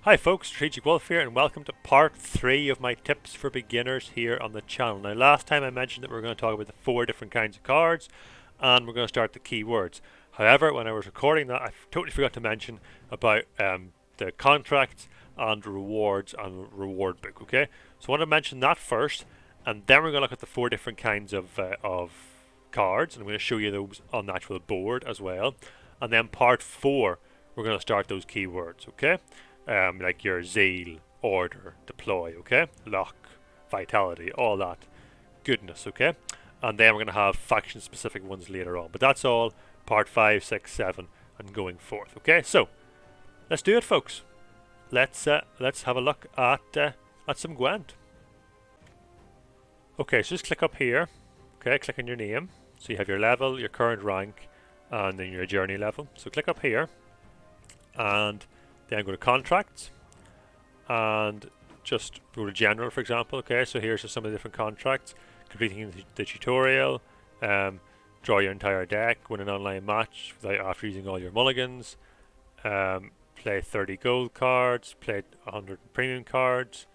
Hi folks, StrategicWolf here and welcome to part 3 of my tips for beginners here on the channel. Now last time I mentioned that we are going to talk about the 4 different kinds of cards and we're going to start the keywords. However, when I was recording that I totally forgot to mention about the contracts and rewards and reward book, okay? So I want to mention that first and then we're going to look at the 4 different kinds of cards and I'm going to show you those on the actual board as well. And then part 4 we're going to start those keywords, okay? Like your zeal, order, deploy, okay? Lock, vitality, all that goodness, okay? And then we're going to have faction specific ones later on. But that's all part 5, 6, 7 and going forth, okay? So let's do it, folks. Let's have a look at some Gwent. Okay, so just click up here, okay? Click on your name. So you have your level, your current rank, and then your journey level. So click up here and then go to contracts and just go to general, for example. Okay, so here's just some of the different contracts: completing the tutorial, draw your entire deck, win an online match after using all your mulligans, play 30 gold cards, play 100 premium cards,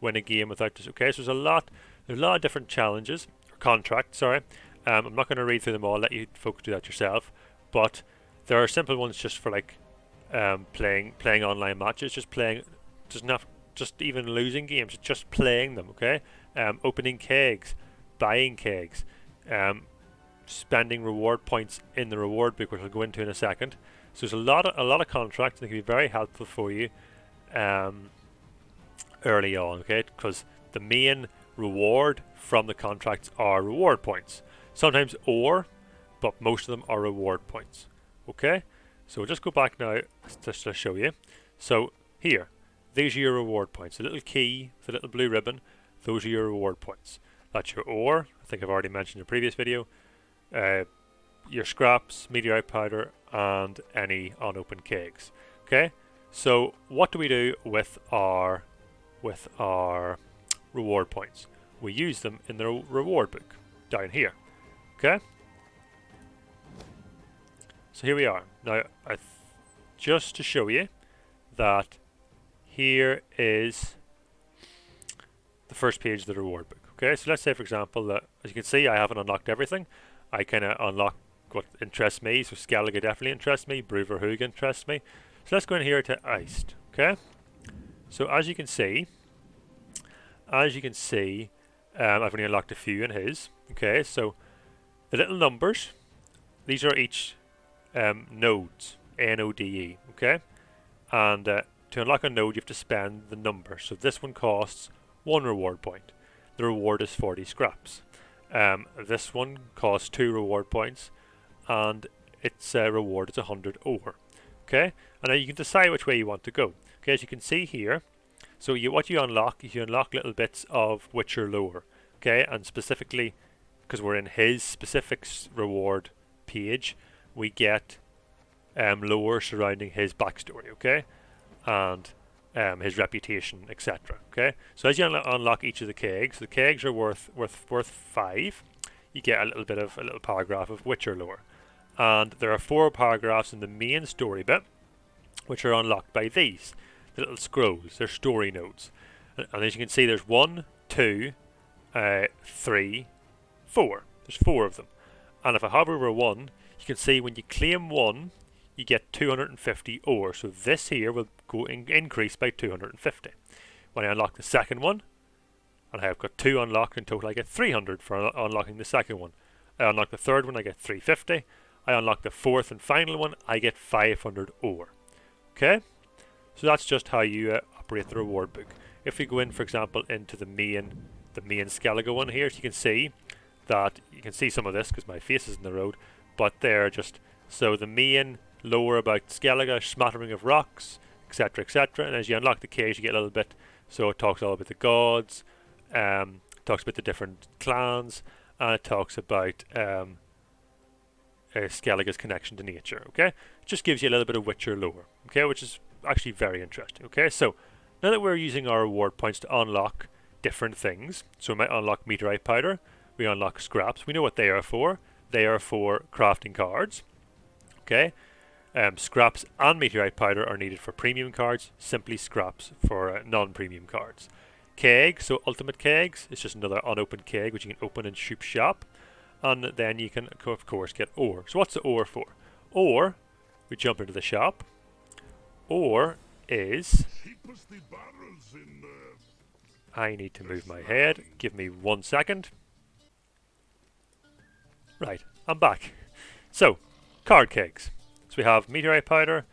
win a game without this. Okay, so there's a lot of different challenges or contracts. Sorry, I'm not going to read through them all. Let you folks do that yourself. But there are simple ones just for like playing online matches, just even losing games, just playing them, okay? Opening kegs, buying kegs, spending reward points in the reward book, which I'll go into in a second. So there's a lot of contracts, and they can be very helpful for you early on, okay? Because the main reward from the contracts are reward points. Sometimes ore, but most of them are reward points, okay? So we'll just go back now just to show you. So here, these are your reward points. The little key, the little blue ribbon, those are your reward points. That's your ore, I think I've already mentioned in a previous video. Your scraps, meteorite powder, and any unopened kegs. Okay, so what do we do with our reward points? We use them in the reward book down here. Okay. So here we are. Now, just to show you that here is the first page of the reward book. Okay, so let's say, for example, that as you can see, I haven't unlocked everything. I kind of unlock what interests me. So Skellige definitely interests me. Bruverhoog interests me. So let's go in here to Iced. Okay, so as you can see, I've only unlocked a few in his. Okay, so the little numbers, these are each nodes, N-O-D-E, okay? And to unlock a node, you have to spend the number. So this one costs 1 reward point. The reward is 40 scraps. This one costs 2 reward points, and its reward is 100 ore. Okay? And now you can decide which way you want to go. Okay, as you can see here, so what you unlock is you unlock little bits of Witcher lore. Okay, and specifically, because we're in his specific reward page, we get lore surrounding his backstory, okay, and his reputation, etc. Okay, so as you unlock each of the kegs are worth 5. You get a little paragraph of Witcher lore, and there are 4 paragraphs in the main story bit, which are unlocked by these the little scrolls. They're story nodes, and as you can see, there's 1, 2, 3, 4. There's 4 of them, and if I hover over 1. You can see when you claim 1, you get 250 ore. So this here will go increase by 250. When I unlock the second one, and I have got 2 unlocked in total, I get 300 for unlocking the second one. I unlock the third one, I get 350. I unlock the fourth and final one, I get 500 ore. Okay, so that's just how you operate the reward book. If we go in, for example, into the main Skellige one here, so you can see some of this because my face is in the road. But they're just, so the main lore about Skellige, smattering of rocks, etc, etc. And as you unlock the caves, you get a little bit, so it talks all about the gods, talks about the different clans, and it talks about Skellige's connection to nature, okay? It just gives you a little bit of Witcher lore, okay, which is actually very interesting, okay? So, now that we're using our reward points to unlock different things, so we might unlock meteorite powder, we unlock scraps, we know what they are for. They are for crafting cards, okay? Scraps and meteorite powder are needed for premium cards, simply scraps for non-premium cards. Keg, so ultimate kegs, it's just another unopened keg which you can open in Shoop Shop. And then you can, of course, get ore. So what's the ore for? Ore, we jump into the shop. Ore is... I need to move my head. Give me 1 second. Right, I'm back. So, card kegs. So we have meteorite powder,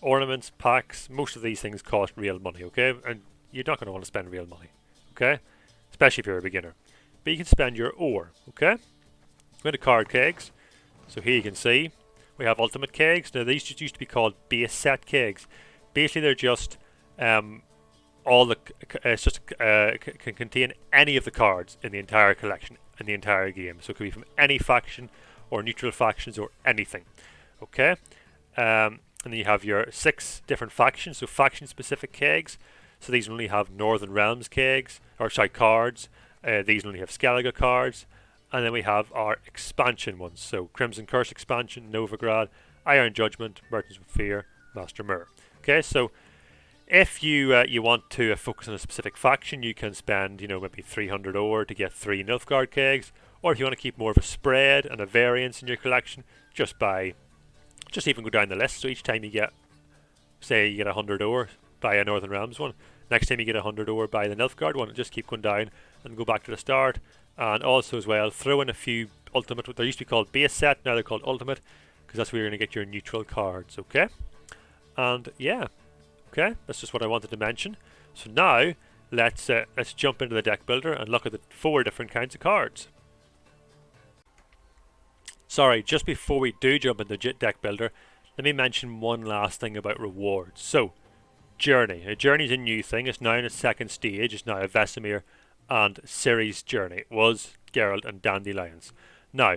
ornaments, packs. Most of these things cost real money, okay? And you're not going to want to spend real money, okay? Especially if you're a beginner. But you can spend your ore, okay? Go into card kegs. So here you can see we have ultimate kegs. Now these used to be called base set kegs. Basically they're just all the can contain any of the cards in the entire collection in the entire game. So it could be from any faction or neutral factions or anything. Okay, and then you have your 6 different factions. So faction specific kegs. So these only have Northern Realms kegs, or sorry, cards. These only have Skellige cards. And then we have our expansion ones. So Crimson Curse expansion, Novigrad, Iron Judgment, Merchants of Fear, Master Mirror. Okay, so if you want to focus on a specific faction, you can spend maybe 300 ore to get 3 Nilfgaard kegs. Or if you want to keep more of a spread and a variance in your collection, just even go down the list. So each time you get, say you get 100 ore, buy a Northern Realms one. Next time you get 100 ore, buy the Nilfgaard one, and just keep going down and go back to the start. And also as well, throw in a few ultimate. They used to be called base set, now they're called ultimate, because that's where you're going to get your neutral cards. Okay, and yeah, okay, that's just what I wanted to mention. So now let's jump into the deck builder and look at the 4 different kinds of cards. Sorry, just before we do jump into the deck builder, let me mention one last thing about rewards. So journey. A journey is a new thing. It's now in its 2nd stage. It's now a Vesemir and Ciri's journey. It was Geralt and Dandelions. Now,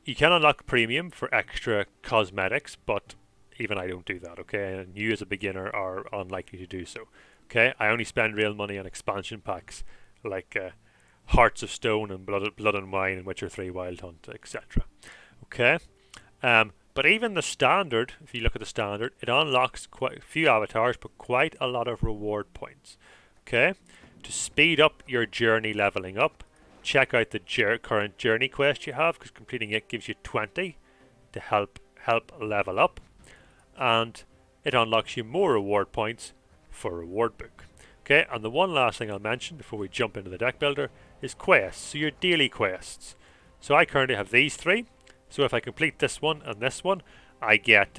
you can unlock premium for extra cosmetics, but even I don't do that, okay? And you as a beginner are unlikely to do so, okay? I only spend real money on expansion packs like Hearts of Stone and Blood and Wine and Witcher 3 Wild Hunt, etc. Okay? But even the standard, if you look at the standard, it unlocks quite a few avatars, but quite a lot of reward points, okay? To speed up your journey leveling up, check out the current journey quest you have, because completing it gives you 20 to help level up, and it unlocks you more reward points for reward book. Okay, and the one last thing I'll mention before we jump into the deck builder is quests, so your daily quests. So I currently have these 3, so if I complete this one and this one, I get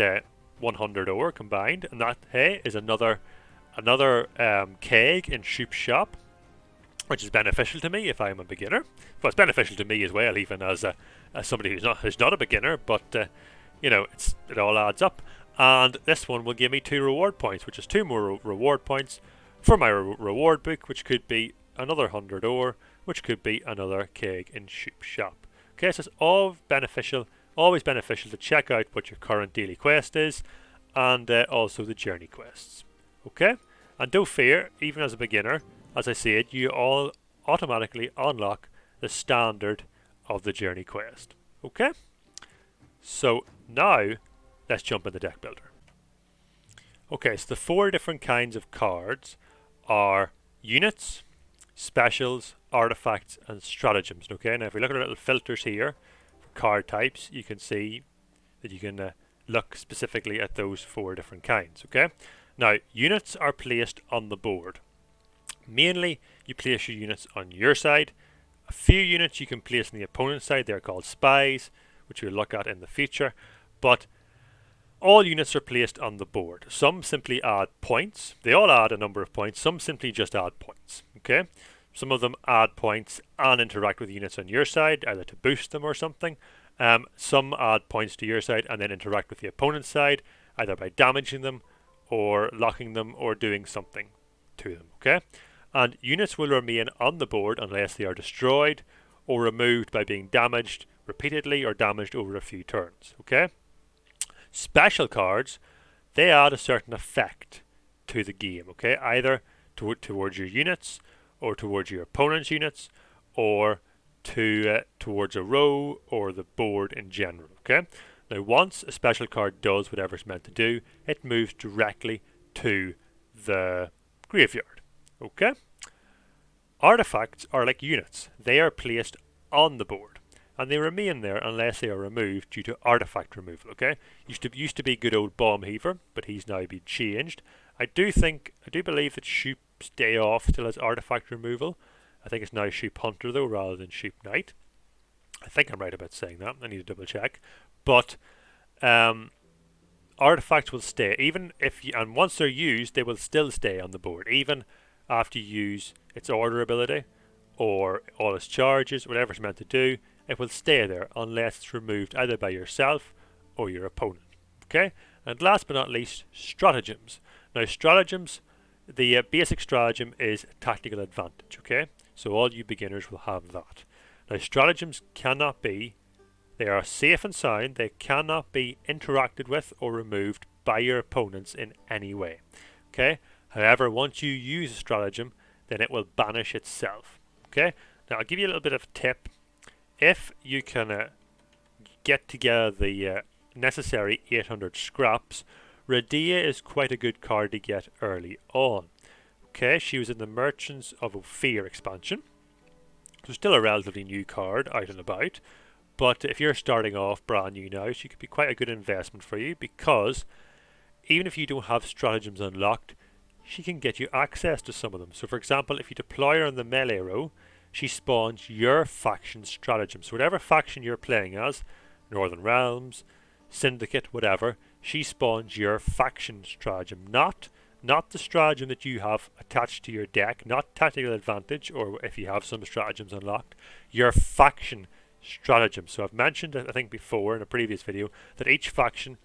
100 ore combined, and that, hey, is another keg in Shoop Shop, which is beneficial to me if I'm a beginner. Well, it's beneficial to me as well, even as somebody who's not a beginner, but it all adds up. And this one will give me 2 reward points, which is 2 more reward points for my reward book, which could be another 100 ore, which could be another keg in Shoop Shop. Okay, so it's all beneficial, always beneficial to check out what your current daily quest is, and also the journey quests. Okay, and don't fear, even as a beginner, as I said, you all automatically unlock the standard of the journey quest. Okay, so now let's jump in the deck builder. Okay, so the 4 different kinds of cards are units, specials, artifacts, and stratagems. Okay, now if we look at our little filters here for card types, you can see that you can look specifically at those 4 different kinds. Okay, now units are placed on the board. Mainly, you place your units on your side. A few units you can place on the opponent's side. They're called spies, which we'll look at in the future. But all units are placed on the board. Some simply add points. They all add a number of points. Some simply just add points. Okay. Some of them add points and interact with units on your side, either to boost them or something. Some add points to your side and then interact with the opponent's side, either by damaging them or locking them or doing something to them. Okay. And units will remain on the board unless they are destroyed or removed by being damaged repeatedly or damaged over a few turns. Okay. Special cards, they add a certain effect to the game, okay? Either towards your units, or towards your opponent's units, or towards a row, or the board in general, okay? Now once a special card does whatever it's meant to do, it moves directly to the graveyard. Okay? Artifacts are like units. They are placed on the board, and they remain there unless they are removed due to artifact removal. Okay, used to be good old Bomb Heaver, but he's now been changed. I do believe that Shoop's Day Off still has artifact removal. I think it's now Shoop Hunter though, rather than Shoop Knight. I think I'm right about saying that. I need to double check. But artifacts will stay even if you, and once they're used, they will still stay on the board even after you use its order ability or all its charges, whatever it's meant to do. It will stay there unless it's removed either by yourself or your opponent. Okay? And last but not least, stratagems. Now stratagems, the basic stratagem is tactical advantage. Okay? So all you beginners will have that. Now stratagems they are safe and sound, they cannot be interacted with or removed by your opponents in any way. Okay? However, once you use a stratagem, then it will banish itself. Okay? Now I'll give you a little bit of a tip. If you can get together the necessary 800 scraps, Radia is quite a good card to get early on. Okay, she was in the Merchants of Ophir expansion. So still a relatively new card out and about. But if you're starting off brand new now, she could be quite a good investment for you, because even if you don't have stratagems unlocked, she can get you access to some of them. So for example, if you deploy her on the melee row, she spawns your faction stratagem. So whatever faction you're playing as, Northern Realms, Syndicate, whatever, she spawns your faction stratagem, not the stratagem that you have attached to your deck, not tactical advantage, or if you have some stratagems unlocked, your faction stratagem. So I've mentioned, I think before in a previous video, that each faction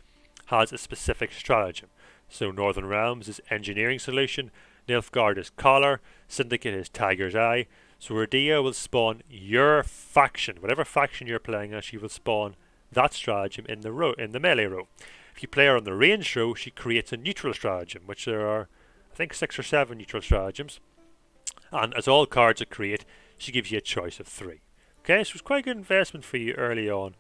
has a specific stratagem. So Northern Realms is Engineering Solution, Nilfgaard is Collar, Syndicate is Tiger's Eye. So Radia will spawn your faction, whatever faction you're playing as, she will spawn that stratagem in the melee row. If you play her on the range row, she creates a neutral stratagem, which there are, I think, 6 or 7 neutral stratagems. And as all cards are create, she gives you a choice of 3. Okay, so it's quite a good investment for you early on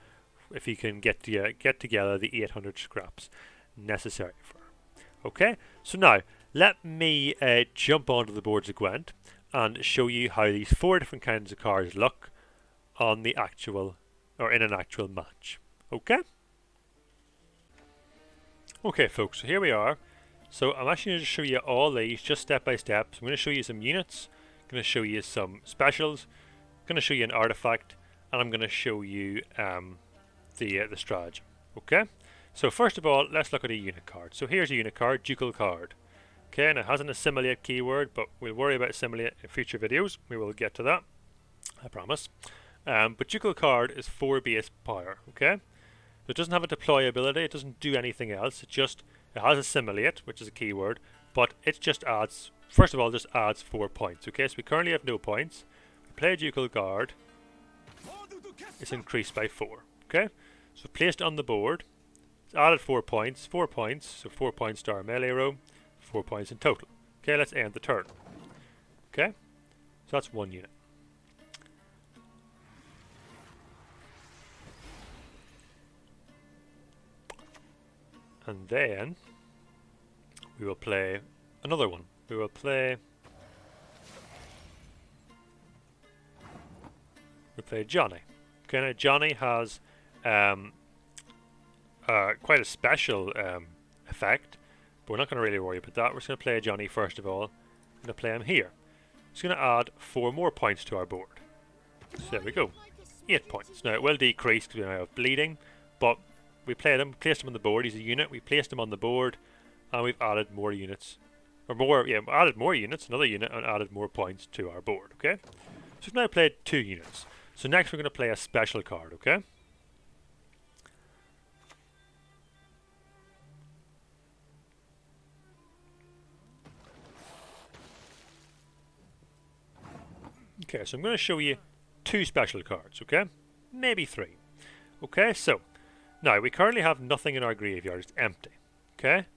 if you can get together the 800 scraps necessary for her. Okay, so now let me jump onto the boards of Gwent and show you how these 4 different kinds of cards look on the actual, or in an actual match. Okay? Okay folks, so here we are. So I'm actually going to show you all these just step by step. So I'm going to show you some units, I'm going to show you some specials, I'm going to show you an artifact, and I'm going to show you the stratagem. Okay? So first of all, let's look at a unit card. So here's a unit card, Ducal card. Okay, and it has an assimilate keyword, but we'll worry about assimilate in future videos. We will get to that, I promise. But Ducal card is 4 base power. Okay, so it doesn't have a deploy ability. It doesn't do anything else. It has assimilate, which is a keyword, but it just adds. First of all, just adds 4 points. Okay, so we currently have no points. We play a Ducal card. It's increased by 4. Okay, so placed on the board. It's added 4 points. 4 points. So 4 points to our melee row. 4 points in total. Okay, let's end the turn. Okay, so that's 1 unit. And then we will play another one. We will play Johnny. Okay, now Johnny has quite a special effect. But we're not going to really worry about that. We're just going to play Johnny first of all. I'm going to play him here. It's going to add 4 more points to our board. So there we go. 8 points. Now it will decrease because we now have bleeding, but we played him, placed him on the board. He's a unit. We placed him on the board, and we've added more units, added more units, another unit, and added more points to our board. Okay. So we've now played 2 units. So next we're going to play a special card. Okay. Okay, so I'm going to show you 2 special cards, okay? Maybe 3. Okay, so now we currently have nothing in our graveyard, it's empty. Okay?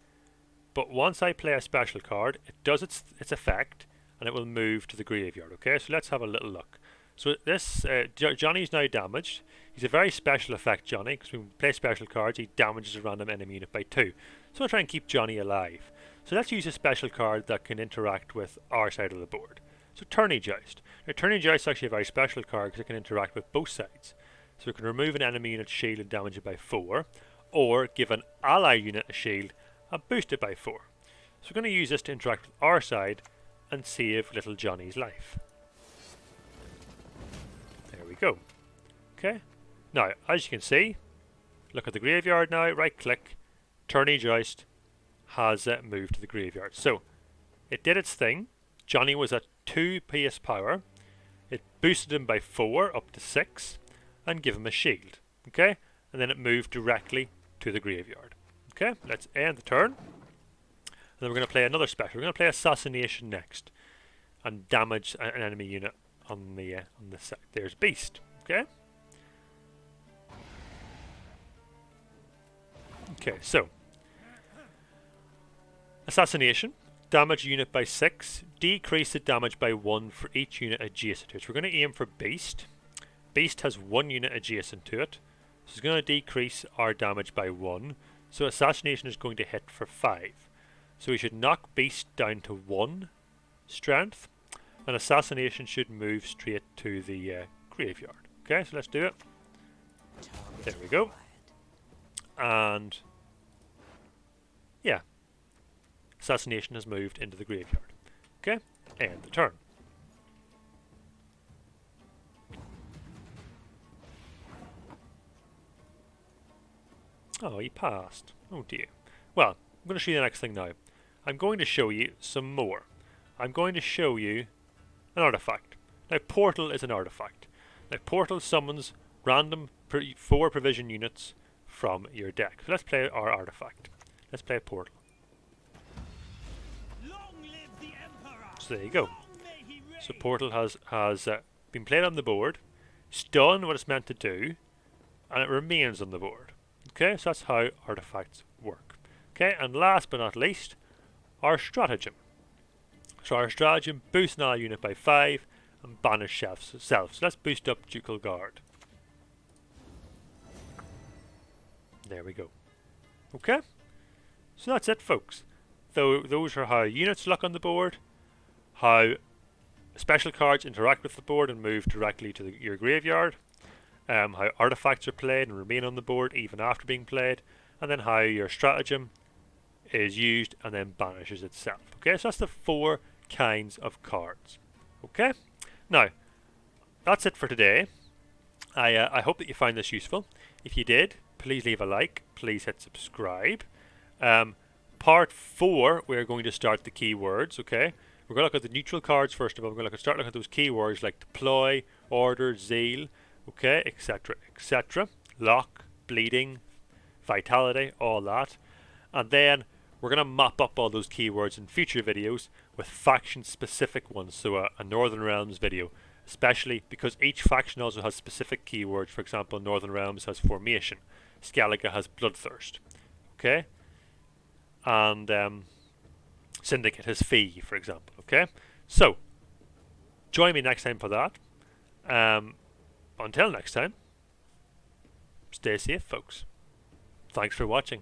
But once I play a special card, it does its effect and it will move to the graveyard. Okay, so let's have a little look. So this Johnny's now damaged. He's a very special effect Johnny, because when we play special cards he damages a random enemy unit by 2. So we'll try and keep Johnny alive. So let's use a special card that can interact with our side of the board. So Tourney Joust. Now Tourney Joust is actually a very special card because it can interact with both sides. So we can remove an enemy unit's shield and damage it by 4, or give an ally unit a shield and boost it by 4. So we're going to use this to interact with our side and save little Johnny's life. There we go. Okay. Now, as you can see, look at the graveyard now, right click, Tourney Joust has moved to the graveyard. So, it did its thing. Johnny was at 2 PS power. It boosted him by 4 up to 6 and give him a shield. Okay? And then it moved directly to the graveyard. Okay? Let's end the turn. And then we're going to play another special. We're going to play Assassination next and damage an enemy unit on the side. There's Beast. Okay? Okay, so Assassination, damage a unit by 6, decrease the damage by 1 for each unit adjacent to it. So we're going to aim for Beast. Beast has 1 unit adjacent to it, so it's going to decrease our damage by 1. So Assassination is going to hit for 5. So we should knock Beast down to 1 strength, and Assassination should move straight to the graveyard. Okay, so let's do it. There we go. And yeah, Assassination has moved into the graveyard. Okay, end the turn. Oh, he passed. Oh dear. Well, I'm going to show you the next thing now. I'm going to show you some more. I'm going to show you an artifact. Now, Portal is an artifact. Now, Portal summons random 4 provision units from your deck. So let's play our artifact. Let's play a Portal. So there you go. So Portal has been played on the board. It's done what it's meant to do, and it remains on the board. Okay, so that's how artifacts work. Okay, and last but not least, our stratagem. So our stratagem boosts an ally unit by 5 and banish self. So let's boost up Ducal Guard. There we go. Okay, so that's it, folks. So those are how units look on the board, how special cards interact with the board and move directly to your graveyard, how artifacts are played and remain on the board even after being played, and then how your stratagem is used and then banishes itself. Okay, so that's the 4 kinds of cards. Okay, now that's it for today. I hope that you found this useful. If you did, please leave a like, please hit subscribe. Part 4, we're going to start the keywords, okay? We're going to look at the neutral cards first of all. We're going to start looking at those keywords like deploy, order, zeal, okay, etc., etc. Lock, bleeding, vitality, all that. And then we're going to map up all those keywords in future videos with faction-specific ones, so a Northern Realms video, especially because each faction also has specific keywords. For example, Northern Realms has Formation, Skellige has Bloodthirst, okay? And Syndicate has Fee, for example, okay? So, join me next time for that. Until next time, stay safe, folks. Thanks for watching.